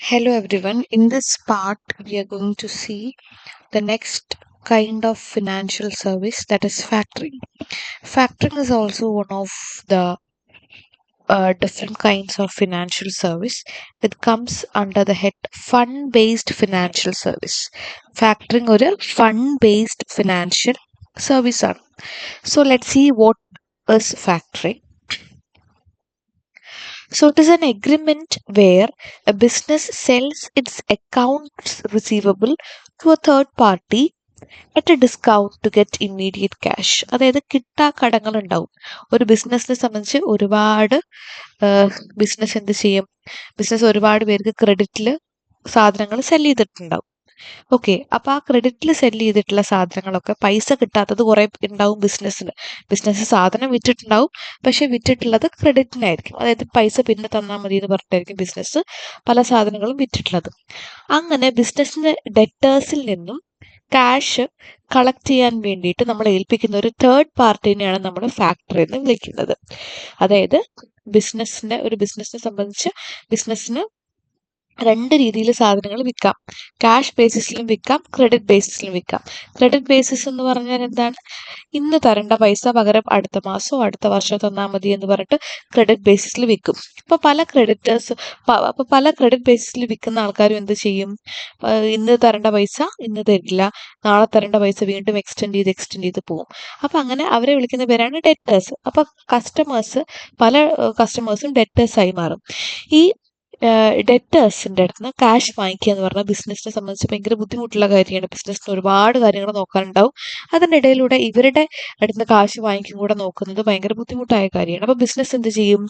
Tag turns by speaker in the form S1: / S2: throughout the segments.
S1: Hello everyone. In this part, we are going to see the next kind of financial service, that is factoring. Factoring is also one of the different kinds of financial service that comes under the head fund based financial service. Factoring ഒരു fund based financial service ആണ്. So let's see what is factoring. So it is an agreement where a business sells its accounts receivable to a third party at a discount to get immediate cash. അതായത് കിട്ടാക്കടങ്ങൾ ഉണ്ടാവും. ഒരു ബിസിനസ്സിനെ സംബന്ധിച്ച് ഒരുപാട് business എന്ത് ചെയ്യും, business ഒരുപാട് പേർക്ക് ക്രെഡിറ്റിൽ സാധനങ്ങൾ സെല് ചെയ്തിട്ടുണ്ടാവും. ഓക്കെ, അപ്പോൾ ആ ക്രെഡിറ്റിൽ സെല് ചെയ്തിട്ടുള്ള സാധനങ്ങളൊക്കെ പൈസ കിട്ടാത്തത് കുറേ ഉണ്ടാവും ബിസിനസ് സാധനം വിറ്റിട്ടുണ്ടാവും, പക്ഷെ വിറ്റിട്ടുള്ളത് ക്രെഡിറ്റിനായിരിക്കും. അതായത് പൈസ പിന്നെ തന്നാൽ മതി എന്ന് പറഞ്ഞിട്ടായിരിക്കും ബിസിനസ് പല സാധനങ്ങളും വിറ്റിട്ടുള്ളത്. അങ്ങനെ ബിസിനസ്സിന്റെ ഡെറ്റേഴ്സിൽ നിന്നും ക്യാഷ് കളക്ട് ചെയ്യാൻ വേണ്ടിയിട്ട് നമ്മൾ ഏൽപ്പിക്കുന്ന ഒരു തേർഡ് പാർട്ടിനെയാണ് നമ്മൾ ഫാക്ടറി എന്ന് വിളിക്കുന്നത്. അതായത് ഒരു ബിസിനസ്സിനെ സംബന്ധിച്ച് ബിസിനസ്സിന് രണ്ട് രീതിയിൽ സാധനങ്ങൾ വിൽക്കാം. ക്യാഷ് ബേസിസിലും വിൽക്കാം, ക്രെഡിറ്റ് ബേസിസിലും വിൽക്കാം. ക്രെഡിറ്റ് ബേസിസ് എന്ന് പറഞ്ഞാൽ എന്താണ്? ഇന്ന് തരേണ്ട പൈസ പകരം അടുത്ത മാസമോ അടുത്ത വർഷമോ തന്നാൽ മതി എന്ന് പറഞ്ഞിട്ട് ക്രെഡിറ്റ് ബേസിസിൽ വിൽക്കും. അപ്പോൾ പല ക്രെഡിറ്റ് ബേസിസിൽ വിൽക്കുന്ന ആൾക്കാരും എന്ത് ചെയ്യും? ഇന്ന് തരേണ്ട പൈസ ഇന്ന് തരില്ല, നാളെ തരേണ്ട പൈസ വീണ്ടും എക്സ്റ്റെൻഡ് ചെയ്ത് പോകും. അപ്പോൾ അങ്ങനെ അവരെ വിളിക്കുന്ന പേരാണ് ഡെറ്റേഴ്സ്. അപ്പോൾ പല കസ്റ്റമേഴ്സും ഡെറ്റേഴ്സായി മാറും. ഈ ഡെറ്റേഴ്സിൻ്റെ അടുത്ത് നിന്ന് ക്യാഷ് വാങ്ങിക്കുക എന്ന് പറഞ്ഞാൽ ബിസിനസ്സിനെ സംബന്ധിച്ച് ഭയങ്കര ബുദ്ധിമുട്ടുള്ള കാര്യമാണ്. ബിസിനസ്സിന് ഒരുപാട് കാര്യങ്ങൾ നോക്കാനുണ്ടാവും. അതിനിടയിലൂടെ ഇവരുടെ അടുത്ത് കാശ് വാങ്ങിക്കും കൂടെ നോക്കുന്നത് ഭയങ്കര ബുദ്ധിമുട്ടായ കാര്യമാണ്. അപ്പോൾ ബിസിനസ് എന്ത് ചെയ്യും?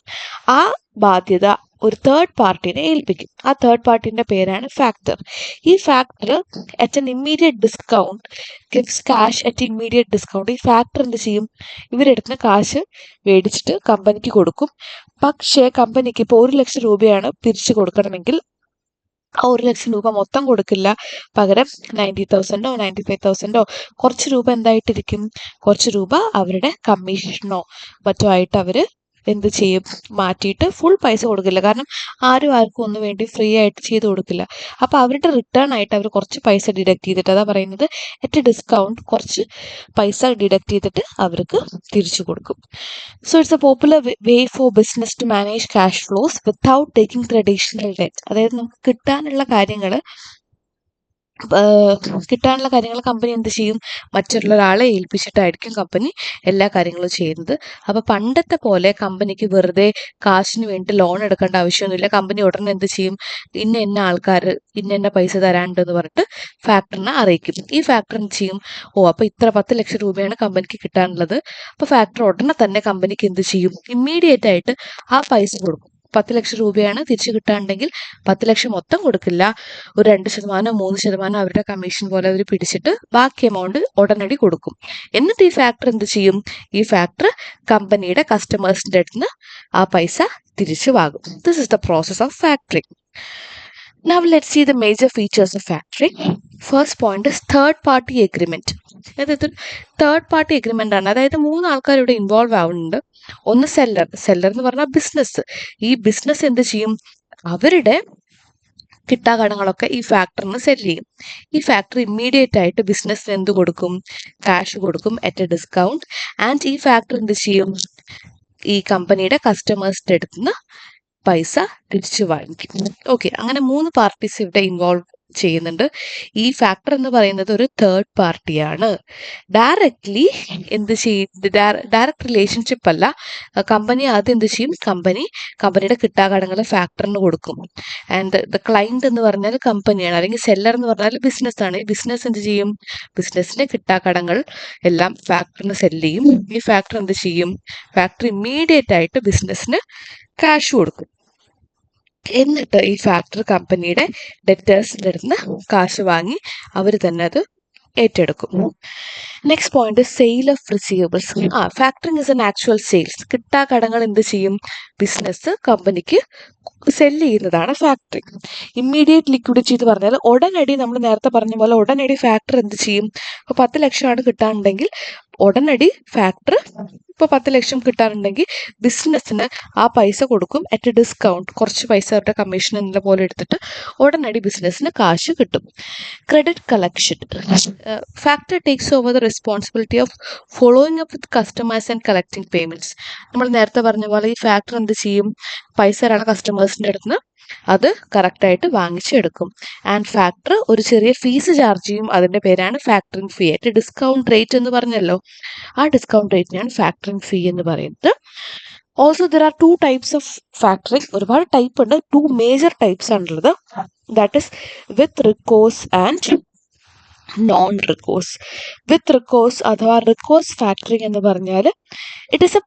S1: ആ ബാധ്യത ഒരു തേർഡ് പാർട്ടിനെ ഏൽപ്പിക്കും. ആ തേർഡ് പാർട്ടിൻ്റെ പേരാണ് ഫാക്ടർ. ഈ factor at an immediate discount gives cash at immediate discount. ഈ ഫാക്ടർ എന്ത് ചെയ്യും? ഇവരെടുത്ത് കാശ് മേടിച്ചിട്ട് കമ്പനിക്ക് കൊടുക്കും. പക്ഷേ കമ്പനിക്ക് ഇപ്പോൾ 1 ലക്ഷം രൂപയാണ് തിരിച്ചു കൊടുക്കണമെങ്കിൽ ആ 1 ലക്ഷം രൂപ മൊത്തം കൊടുക്കില്ല. പകരം 90,000 95,000 കുറച്ച് രൂപ എന്തായിട്ടിരിക്കും? കുറച്ച് രൂപ അവരുടെ കമ്മീഷനോ മറ്റോ ആയിട്ട് അവർ എന്ത് ചെയ്യും? മാറ്റിയിട്ട് ഫുൾ പൈസ കൊടുക്കില്ല. കാരണം ആർക്കും ഒന്നും വേണ്ടി ഫ്രീ ആയിട്ട് ചെയ്ത് കൊടുക്കില്ല. അപ്പോൾ അവരുടെ റിട്ടേൺ ആയിട്ട് അവർ കുറച്ച് പൈസ ഡിഡക്ട് ചെയ്തിട്ട്, അതാ പറയുന്നത് അറ്റ് ഡിസ്കൗണ്ട്, കുറച്ച് പൈസ ഡിഡക്ട് ചെയ്തിട്ട് അവർക്ക് തിരിച്ചു കൊടുക്കും. So it's a popular way for business to manage cash flows without taking traditional debt. അതായത് നമുക്ക് കിട്ടാനുള്ള കാര്യങ്ങൾ കമ്പനി എന്ത് ചെയ്യും? മറ്റുള്ള ഒരാളെ ഏൽപ്പിച്ചിട്ടായിരിക്കും കമ്പനി എല്ലാ കാര്യങ്ങളും ചെയ്യുന്നത്. അപ്പോൾ പണ്ടത്തെ പോലെ കമ്പനിക്ക് വെറുതെ കാശിന് വേണ്ടി ലോൺ എടുക്കേണ്ട ആവശ്യമൊന്നുമില്ല. കമ്പനി ഉടനെ എന്ത് ചെയ്യും? ഇന്ന ആൾക്കാർ ഇന്ന പൈസ തരാനുണ്ടെന്ന് പറഞ്ഞിട്ട് ഫാക്ടറിനെ അറിയിക്കും. ഈ ഫാക്ടർ എന്ത് ചെയ്യും? അപ്പോൾ ഇത്ര 10 ലക്ഷം രൂപയാണ് കമ്പനിക്ക് കിട്ടാനുള്ളത്. അപ്പോൾ ഫാക്ടർ ഉടനെ തന്നെ കമ്പനിക്ക് എന്ത് ചെയ്യും? ഇമ്മീഡിയറ്റ് ആയിട്ട് ആ പൈസ കൊടുക്കും. 10 ലക്ഷം രൂപയാണ് തിരിച്ചു കിട്ടാനുണ്ടെങ്കിൽ 10 ലക്ഷം മൊത്തം കൊടുക്കില്ല, ഒരു 2% 3% അവരുടെ കമ്മീഷൻ പോലെ അവർ പിടിച്ചിട്ട് ബാക്കി എമൗണ്ട് ഉടനടി കൊടുക്കും. എന്നിട്ട് ഈ ഫാക്ടർ എന്ത് ചെയ്യും? ഈ ഫാക്ടർ കമ്പനിയുടെ കസ്റ്റമേഴ്സിൻ്റെ അടുത്ത് നിന്ന് ആ പൈസ തിരിച്ചു വാങ്ങും. This is the process of factoring. Now let's see the major features of factoring. First point is third party agreement. അതായത് തേർഡ് പാർട്ടി എഗ്രിമെൻ്റ് ആണ്. അതായത് 3 ആൾക്കാർ ഇവിടെ ഇൻവോൾവ് ആവുന്നുണ്ട്. ഒന്ന് സെല്ലർ എന്ന് പറഞ്ഞാൽ ബിസിനസ്. ഈ ബിസിനസ് എന്ത് ചെയ്യും? അവരുടെ കിട്ടാക്കടങ്ങളൊക്കെ ഈ ഫാക്ടറിന് സെല് ചെയ്യും. ഈ ഫാക്ടർ ഇമ്മീഡിയറ്റ് ആയിട്ട് ബിസിനസ്സിന് എന്ത് കൊടുക്കും? ക്യാഷ് കൊടുക്കും അറ്റ് എ ഡിസ്കൗണ്ട്. ആൻഡ് ഈ ഫാക്ടർ എന്ത് ചെയ്യും? ഈ കമ്പനിയുടെ കസ്റ്റമേഴ്സിൻ്റെ അടുത്ത് നിന്ന് പൈസ തിരിച്ചു വാങ്ങിക്കും. ഓക്കെ, അങ്ങനെ 3 പാർട്ടീസ് ഇവിടെ ഇൻവോൾവ് ചെയ്യുന്നുണ്ട്. ഈ ഫാക്ടർ എന്ന് പറയുന്നത് ഒരു തേർഡ് പാർട്ടിയാണ്. ഡയറക്ട്ലി എന്ത് ചെയ്യും? ഡയറക്റ്റ് റിലേഷൻഷിപ്പ് അല്ല. കമ്പനി ആദ്യം എന്ത് ചെയ്യും? കമ്പനിയുടെ കിട്ടാക്കടങ്ങൾ ഫാക്ടറിന് കൊടുക്കും. ആൻഡ് ദ ക്ലൈൻറ്റ് എന്ന് പറഞ്ഞാൽ കമ്പനിയാണ്, അല്ലെങ്കിൽ സെല്ലർ എന്ന് പറഞ്ഞാൽ ബിസിനസ്സാണ്. ഈ ബിസിനസ് എന്ത് ചെയ്യും? ബിസിനസ്സിൻ്റെ കിട്ടാക്കടങ്ങൾ എല്ലാം ഫാക്ടറിന് സെല്ല് ചെയ്യും. ഈ ഫാക്ടർ എന്ത് ചെയ്യും? ഫാക്ടർ ഇമ്മീഡിയറ്റ് ആയിട്ട് ബിസിനസ്സിന് ക്യാഷ് കൊടുക്കും. എന്നിട്ട് ഈ ഫാക്ടറി കമ്പനിയുടെ ഡെറ്റേഴ്സിൻ്റെ അടുത്ത് കാശ് വാങ്ങി അവർ തന്നെ അത് ഏറ്റെടുക്കും. Next point sale of receivables. Factoring is an actual sales. കിട്ടാക്കടങ്ങൾ എന്ത് ചെയ്യും? ബിസിനസ് കമ്പനിക്ക് സെല് ചെയ്യുന്നതാണ് ഫാക്ടറിങ്. ഇമ്മീഡിയറ്റ് ലിക്വിഡിറ്റി എന്ന് പറഞ്ഞാൽ ഉടനടി, നമ്മൾ നേരത്തെ പറഞ്ഞ പോലെ ഉടനടി ഫാക്ടറി എന്ത് ചെയ്യും? ഇപ്പോൾ 10 ലക്ഷമാണ് കിട്ടാനുണ്ടെങ്കിൽ ഉടനടി ഫാക്ടർ ഇപ്പോൾ 10 ലക്ഷം കിട്ടാറുണ്ടെങ്കിൽ ബിസിനസ്സിന് ആ പൈസ കൊടുക്കും അറ്റ് എ ഡിസ്കൗണ്ട്, കുറച്ച് പൈസ അവരുടെ കമ്മീഷൻ എന്ന പോലെ എടുത്തിട്ട് ഉടനടി ബിസിനസ്സിന് കാശ് കിട്ടും. Credit collection, factor takes over the responsibility of following up with customers and collecting payments. നമ്മൾ നേരത്തെ പറഞ്ഞ പോലെ ഈ ഫാക്ടർ എന്ത് ചെയ്യും, പൈസ തരാണ് കസ്റ്റമേഴ്സിൻ്റെ അടുത്ത് നിന്ന്, അത് കറക്റ്റായിട്ട് വാങ്ങിച്ചെടുക്കും. ആൻഡ് ഫാക്ടർ ഒരു ചെറിയ ഫീസ് ചാർജ് ചെയ്യും, അതിൻ്റെ പേരാണ് ഫാക്ടറിങ് ഫീ. ആയിട്ട് ഡിസ്കൗണ്ട് റേറ്റ് എന്ന് പറഞ്ഞല്ലോ, ആ ഡിസ്കൗണ്ട് റേറ്റിനാണ് ഫാക്ടറിങ് ഫീ എന്ന് പറയുന്നത്. Also there are 2 types of factoring. ഒരുപാട് ടൈപ്പ് ഉണ്ട്, 2 മേജർ ടൈപ്സ് ആണുള്ളത്. That is with recourse and non recourse. With recourse അഥവാ റിക്കോഴ്സ് ഫാക്ടറിങ് എന്ന് പറഞ്ഞാൽ it is a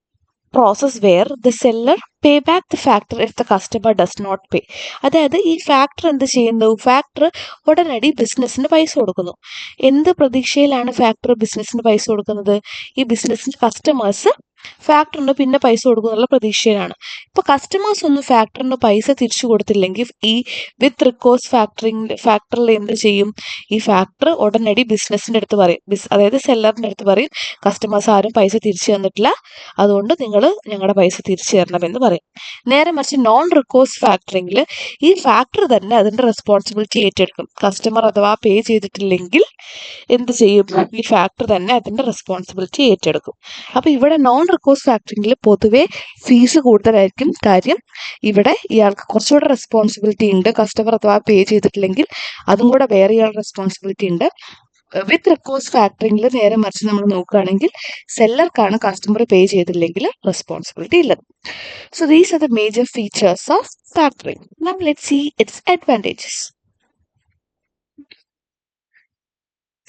S1: process where the seller pay back the factor if the customer does not pay. അതായത് ഈ factor എന്ത് ചെയ്യുന്നു, factor ഉടനടി ബിസിനസ്സിന് പൈസ കൊടുക്കുന്നു. എന്ത് പ്രതീക്ഷയിലാണ് ഫാക്ടർ ബിസിനസ്സിന് പൈസ കൊടുക്കുന്നത്, ഈ ബിസിനസ്സിൻ്റെ കസ്റ്റമേഴ്സ് ഫാക്ടറിന് പിന്നെ പൈസ കൊടുക്കുന്നുള്ള പ്രതീക്ഷയിലാണ്. ഇപ്പോൾ കസ്റ്റമേഴ്സ് ഒന്നും ഫാക്ടറിന് പൈസ തിരിച്ചു കൊടുത്തില്ലെങ്കിൽ ഈ വിത്ത് റിക്കോഴ്സ് ഫാക്ടറിൽ എന്ത് ചെയ്യും, ഈ ഫാക്ടർ ഉടനടി ബിസിനസ്സിൻ്റെ അടുത്ത് പറയും, അതായത് സെല്ലറിൻ്റെ അടുത്ത് പറയും, കസ്റ്റമേഴ്സ് ആരും പൈസ തിരിച്ചു തന്നിട്ടില്ല, അതുകൊണ്ട് നിങ്ങൾ ഞങ്ങളുടെ പൈസ തിരിച്ചു തരണമെന്ന് പറയും. നേരെ മറിച്ച് നോൺ റിക്കോഴ്സ് ഫാക്ടറിങ്ങിൽ ഈ ഫാക്ടർ തന്നെ അതിൻ്റെ റെസ്പോൺസിബിലിറ്റി ഏറ്റെടുക്കും. കസ്റ്റമർ അഥവാ പേ ചെയ്തിട്ടില്ലെങ്കിൽ എന്ത് ചെയ്യും, ഈ ഫാക്ടർ തന്നെ അതിൻ്റെ റെസ്പോൺസിബിലിറ്റി ഏറ്റെടുക്കും. അപ്പോൾ ഇവിടെ നോൺ റിക്കോഴ്സ് ഫാക്ടറിങ്ങിൽ പൊതുവേ ഫീസ് കൂടുതലായിരിക്കും. കാര്യം ഇവിടെ ഇയാൾക്ക് കുറച്ചുകൂടെ റെസ്പോൺസിബിലിറ്റി ഉണ്ട്, കസ്റ്റമർ അഥവാ പേ ചെയ്തിട്ടില്ലെങ്കിൽ അതും കൂടെ വേറെ ഇയാളുടെ റെസ്പോൺസിബിലിറ്റി ഉണ്ട്. വിത്ത് റിക്കോഴ്സ് ഫാക്ടറിങ്ങിൽ നേരെ മറിച്ച് നമ്മൾ നോക്കുകയാണെങ്കിൽ സെല്ലർക്കാണ് കസ്റ്റമർ പേ ചെയ്തില്ലെങ്കിൽ റെസ്പോൺസിബിലിറ്റി ഉള്ളത്. So these are the major features of factoring. Now let's see its advantages.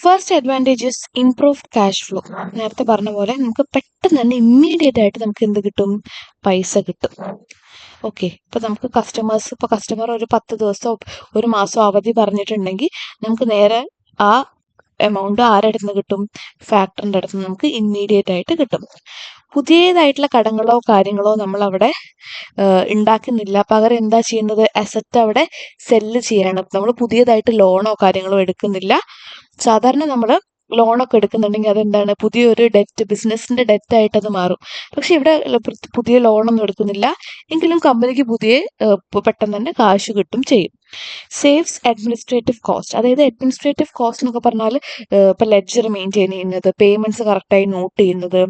S1: First advantage is improved cash flow. നേരത്തെ പറഞ്ഞ പോലെ നമുക്ക് പെട്ടെന്ന് തന്നെ ഇമ്മീഡിയറ്റ് ആയിട്ട് നമുക്ക് എന്ത് കിട്ടും, പൈസ കിട്ടും. ഓക്കെ, ഇപ്പോൾ നമുക്ക് കസ്റ്റമർ ഒരു 10 ദിവസം ഒരു മാസം അവധി പറഞ്ഞിട്ടുണ്ടെങ്കിൽ നമുക്ക് നേരെ ആ എമൗണ്ട് ആരുടെ അടുത്ത് നിന്ന് കിട്ടും, ഫാക്ടറിൻ്റെ അടുത്ത് നിന്ന് നമുക്ക് ഇമ്മീഡിയറ്റ് ആയിട്ട് കിട്ടും. പുതിയതായിട്ടുള്ള കടങ്ങളോ കാര്യങ്ങളോ നമ്മൾ അവിടെ ഉണ്ടാക്കുന്നില്ല, പകരം എന്താ ചെയ്യുന്നത്, അസറ്റ് അവിടെ സെല്ല് ചെയ്യണം. നമ്മൾ പുതിയതായിട്ട് ലോണോ കാര്യങ്ങളോ എടുക്കുന്നില്ല. സാധാരണ നമ്മൾ ലോണൊക്കെ എടുക്കുന്നുണ്ടെങ്കിൽ അതെന്താണ്, പുതിയൊരു ഡെറ്റ്, ബിസിനസ്സിൻ്റെ ഡെറ്റായിട്ട് അത് മാറും. പക്ഷെ ഇവിടെ പുതിയ ലോണൊന്നും എടുക്കുന്നില്ല, എങ്കിലും കമ്പനിക്ക് പെട്ടെന്ന് തന്നെ കാശ് കിട്ടും ചെയ്യും. Saves administrative cost. അതായത് അഡ്മിനിസ്ട്രേറ്റീവ് കോസ്റ്റ് എന്നൊക്കെ പറഞ്ഞാൽ ഇപ്പോൾ ലെഡ്ജർ മെയിൻറ്റെയിൻ ചെയ്യുന്നത്, പേയ്മെൻറ്റ്സ് കറക്റ്റായി നോട്ട് ചെയ്യുന്നത്,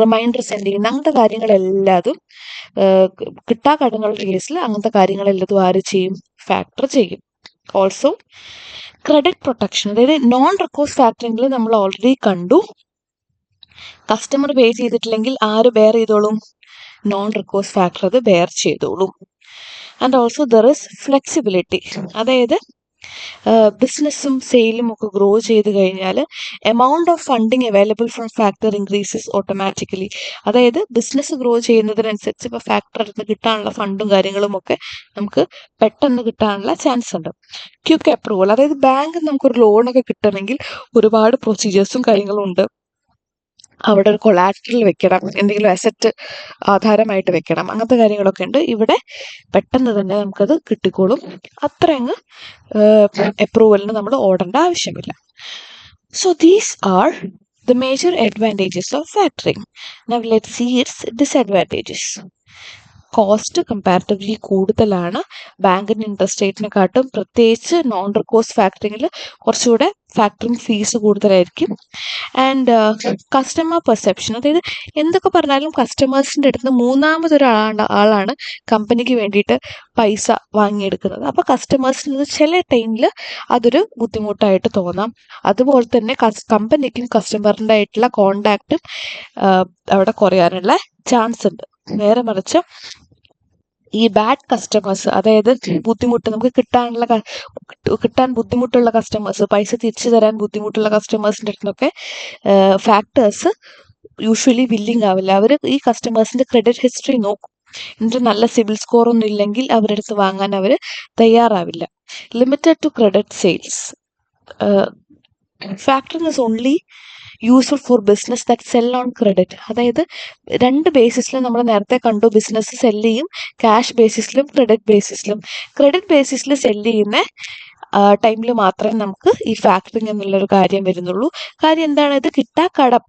S1: റിമൈൻഡർ സെൻഡ് ചെയ്യുന്നത്, അങ്ങനത്തെ കാര്യങ്ങളെല്ലാതും കിട്ടാക്കടങ്ങളുടെ കേസിൽ അങ്ങനത്തെ കാര്യങ്ങളെല്ലാതും ആര് ചെയ്യും, ഫാക്ടർ ചെയ്യും. Also credit protection. അതായത് നോൺ റിക്കോഴ്സ് ഫാക്ടറിങ്ങിൽ നമ്മൾ ഓൾറെഡി കണ്ടു, കസ്റ്റമർ പേ ചെയ്തിട്ടില്ലെങ്കിൽ ആര് ബെയർ ചെയ്തോളും, നോൺ റിക്കോഴ്സ് ഫാക്ടർ അത് ബെയർ ചെയ്തോളും. And also there is flexibility. അതായത് ബിസിനസ്സും സെയിലും ഒക്കെ ഗ്രോ ചെയ്ത് കഴിഞ്ഞാൽ amount of funding available from factor increases automatically. അതായത് ബിസിനസ് ഗ്രോ ചെയ്യുന്നതിനനുസരിച്ച് ഇപ്പോൾ ഫാക്ടറിൽ നിന്ന് കിട്ടാനുള്ള ഫണ്ടും കാര്യങ്ങളും ഒക്കെ നമുക്ക് പെട്ടെന്ന് കിട്ടാനുള്ള ചാൻസ് ഉണ്ട്. Quick approval. അതായത് ബാങ്കിൽ നമുക്കൊരു ലോണൊക്കെ കിട്ടണമെങ്കിൽ ഒരുപാട് പ്രൊസീജിയേഴ്സും കാര്യങ്ങളും ഉണ്ട്. അവിടെ ഒരു കൊളാറ്ററൽ വെക്കണം, എന്തെങ്കിലും അസറ്റ് ആധാരമായിട്ട് വെക്കണം, അങ്ങനത്തെ കാര്യങ്ങളൊക്കെ ഉണ്ട്. ഇവിടെ പെട്ടെന്ന് തന്നെ നമുക്കത് കിട്ടിക്കോളും, അത്ര അങ്ങ് അപ്രൂവലിന് നമ്മൾ ഓടേണ്ട ആവശ്യമില്ല. So these R the major advantages of factoring. Now let's see its disadvantages. Cost comparatively കൂടുതലാണ് ബാങ്കിൻ്റെ ഇൻട്രസ്റ്റ് റേറ്റിനെക്കാട്ടും. പ്രത്യേകിച്ച് നോൺ റിക്കോഴ്സ് ഫാക്ടറിങ്ങിൽ കുറച്ചുകൂടെ ഫാക്ടറിങ് ഫീസ് കൂടുതലായിരിക്കും. And customer perception. അതായത് എന്തൊക്കെ പറഞ്ഞാലും കസ്റ്റമേഴ്സിൻ്റെ അടുത്ത് മൂന്നാമതൊരാളാണ് കമ്പനിക്ക് വേണ്ടിയിട്ട് പൈസ വാങ്ങിയെടുക്കുന്നത്. അപ്പോൾ കസ്റ്റമേഴ്സിന് ചില ടൈമിൽ അതൊരു ബുദ്ധിമുട്ടായിട്ട് തോന്നാം. അതുപോലെ തന്നെ കമ്പനിക്കും കസ്റ്റമറിൻ്റെ ആയിട്ടുള്ള കോണ്ടാക്റ്റും അവിടെ കുറയാനുള്ള ചാൻസ് ഉണ്ട്. നേരെ മറിച്ച് ഈ ബാഡ് കസ്റ്റമേഴ്സ്, അതായത് നമുക്ക് കിട്ടാൻ ബുദ്ധിമുട്ടുള്ള കസ്റ്റമേഴ്സ്, പൈസ തിരിച്ചു തരാൻ ബുദ്ധിമുട്ടുള്ള കസ്റ്റമേഴ്സിൻ്റെ അടുത്തൊക്കെ ഫാക്ടേഴ്സ് യൂഷ്വലി വില്ലിങ് ആവില്ല. അവർ ഈ കസ്റ്റമേഴ്സിൻ്റെ ക്രെഡിറ്റ് ഹിസ്റ്ററി നോക്കും, എന്നിട്ട് നല്ല സിബിൽ സ്കോർ ഒന്നും ഇല്ലെങ്കിൽ അവരുടെ അടുത്ത് വാങ്ങാൻ അവർ തയ്യാറാവില്ല. Limited to credit sales. Factoring is only useful for business that sell on credit. അതായത് 2 ബേസിസിലും നമ്മൾ നേരത്തെ കണ്ടു, ബിസിനസ് സെല് ചെയ്യും ക്യാഷ് ബേസിസിലും ക്രെഡിറ്റ് ബേസിസിലും. ക്രെഡിറ്റ് ബേസിസിൽ സെല് ചെയ്യുന്ന ടൈമിൽ മാത്രമേ നമുക്ക് ഈ ഫാക്ടറിങ് എന്നുള്ളൊരു കാര്യം വരുന്നുള്ളൂ. കാര്യം എന്താണ്, ഇത് കിട്ടാക്കടം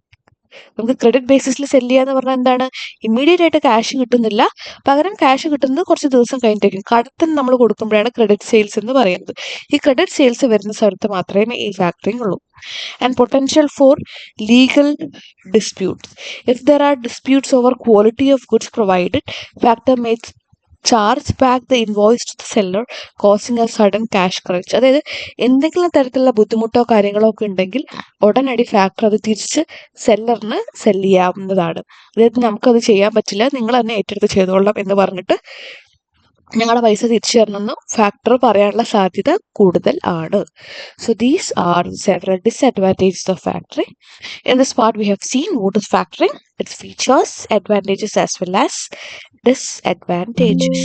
S1: നമുക്ക് ക്രെഡിറ്റ് ബേസിസിൽ സെല്ല് ചെയ്യാന്ന് പറഞ്ഞാൽ എന്താണ്, ഇമ്മീഡിയറ്റ് ആയിട്ട് ക്യാഷ് കിട്ടുന്നില്ല, പകരം ക്യാഷ് കിട്ടുന്നത് കുറച്ച് ദിവസം കഴിഞ്ഞിട്ടേക്കും. കടത്തിന് നമ്മൾ കൊടുക്കുമ്പോഴാണ് ക്രെഡിറ്റ് സെയിൽസ് എന്ന് പറയുന്നത്. ഈ ക്രെഡിറ്റ് സെയിൽസ് വരുന്ന സ്ഥലത്ത് മാത്രമേ ഈ ഫാക്ടറിങ് ഉള്ളൂ. And potential for legal disputes. If there are disputes over quality of goods provided, factor may charge back the invoice to the seller, causing a sudden cash crunch. അതായത് എന്തെങ്കിലും തരത്തിലുള്ള ബുദ്ധിമുട്ടോ കാര്യങ്ങളോ ഒക്കെ ഉണ്ടെങ്കിൽ ഉടനടി ഫാക്ടർ അത് തിരിച്ച് സെല്ലറിന് സെല്ല് ചെയ്യാവുന്നതാണ്. അതായത് നമുക്കത് ചെയ്യാൻ പറ്റില്ല, നിങ്ങൾ തന്നെ ഏറ്റെടുത്ത് ചെയ്തോളാം എന്ന് പറഞ്ഞിട്ട് ഞങ്ങളുടെ പൈസ തിരിച്ചു തരണമെന്ന് ഫാക്ടർ പറയാനുള്ള സാധ്യത കൂടുതൽ ആണ്. So these are several disadvantages of factoring. In this part we have seen what is factoring, its features, advantages as well as disadvantages.